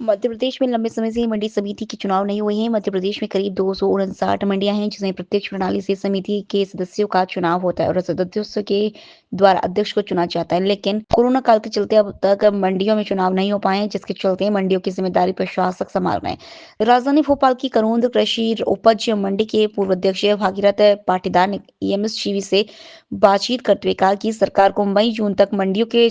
मध्य प्रदेश में लंबे समय से मंडी समिति के चुनाव नहीं हुए हैं। मध्य प्रदेश में करीब 259 मंडियां हैं, जिसमें प्रत्यक्ष प्रणाली से समिति के सदस्यों का चुनाव होता है और सदस्यों के द्वारा अध्यक्ष को चुना जाता है। लेकिन कोरोना काल के चलते अब तक मंडियों में चुनाव नहीं हो पाए हैं, जिसके चलते मंडियों की जिम्मेदारी प्रशासक संभाल रहे हैं। राजधानी भोपाल की करोंद कृषि उपज मंडी के पूर्व अध्यक्ष भागीरथ पाटीदार ने एमएसटीवी से बातचीत करते हुए कहा कि सरकार को मई जून तक मंडियों के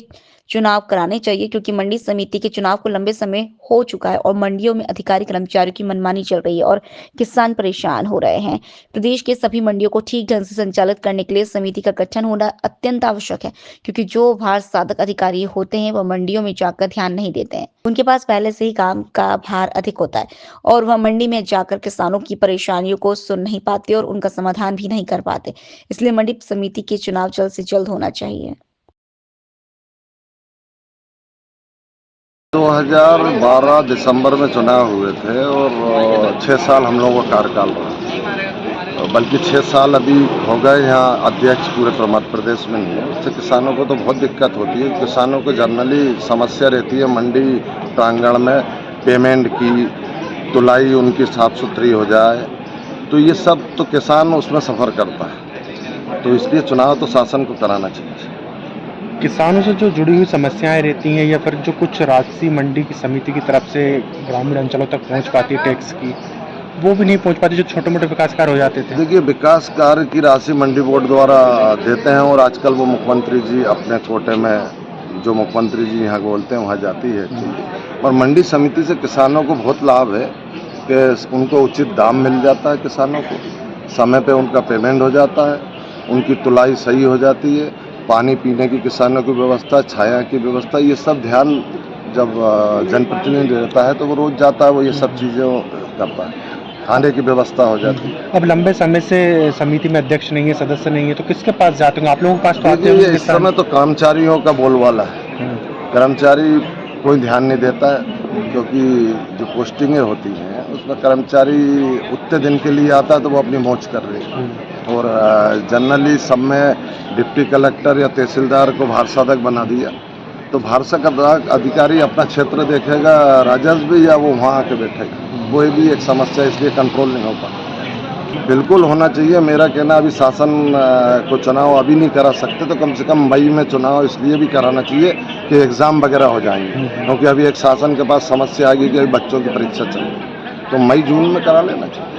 चुनाव कराने चाहिए, क्योंकि मंडी समिति के चुनाव को लंबे समय हो चुका है और मंडियों में अधिकारी कर्मचारियों की मनमानी चल रही है और किसान परेशान हो रहे हैं। प्रदेश के सभी मंडियों को ठीक ढंग से संचालित करने के लिए समिति का गठन होना अत्यंत आवश्यक है, क्योंकि जो भार साधक अधिकारी होते हैं वह मंडियों में जाकर ध्यान नहीं देते हैं। उनके पास पहले से ही काम का भार अधिक होता है और वह मंडी में जाकर किसानों की परेशानियों को सुन नहीं पाते और उनका समाधान भी नहीं कर पाते। इसलिए मंडी समिति के चुनाव जल्द से जल्द होना चाहिए। 2012 दिसंबर में चुनाव हुए थे और 6 साल हम लोगों का कार्यकाल रहा, बल्कि 6 साल अभी हो गए यहाँ अध्यक्ष पूरे मध्य प्रदेश में नहीं है। उससे किसानों को तो बहुत दिक्कत होती है। किसानों को जनरली समस्या रहती है मंडी प्रांगण में पेमेंट की, तुलाई उनकी साफ सुथरी हो जाए, तो ये सब तो किसान उसमें सफ़र करता है। तो इसलिए चुनाव तो शासन को कराना चाहिए। किसानों से जो जुड़ी हुई समस्याएं रहती हैं या फिर जो कुछ राशि मंडी की समिति की तरफ से ग्रामीण अंचलों तक पहुंच पाती है टैक्स की, वो भी नहीं पहुंच पाती, जो छोटे मोटे विकास कार्य हो जाते थे। देखिए, विकास कार्य की राशि मंडी बोर्ड द्वारा देते हैं और आजकल वो मुख्यमंत्री जी अपने कोटे में जो मुख्यमंत्री जी यहाँ बोलते हैं वहाँ जाती है। और मंडी समिति से किसानों को बहुत लाभ है कि उनको उचित दाम मिल जाता है, किसानों को समय पे उनका पेमेंट हो जाता है, उनकी तुलाई सही हो जाती है, पानी पीने की किसानों की व्यवस्था, छाया की व्यवस्था, ये सब ध्यान जब जनप्रतिनिधि रहता है तो वो रोज जाता है, वो ये सब चीज़ें करता है, खाने की व्यवस्था हो जाती है। अब लंबे समय से समिति में अध्यक्ष नहीं है, सदस्य नहीं है, तो किसके पास जाते हैं? आप लोगों के पास तो आते हैं। इस समय तो कर्मचारियों का बोलबाला है। कर्मचारी कोई ध्यान नहीं देता है, क्योंकि जो पोस्टिंगें होती हैं उसमें कर्मचारी उतने दिन के लिए आता है तो वो अपनी मौज कर रहे हैं। और जनरली सब में डिप्टी कलेक्टर या तहसीलदार को भार साधक बना दिया, तो भार साधक अधिकारी अपना क्षेत्र देखेगा राजस्व भी, या वो वहाँ आके बैठेगा, वो भी एक समस्या, इसलिए कंट्रोल नहीं होता। बिल्कुल होना चाहिए। मेरा कहना अभी शासन को चुनाव अभी नहीं करा सकते, तो कम से कम मई में चुनाव इसलिए भी कराना चाहिए कि एग्ज़ाम वगैरह हो जाएंगे, क्योंकि अभी एक शासन के पास समस्या आ गई कि बच्चों की परीक्षा चल रही है, तो मई जून में करा लेना चाहिए।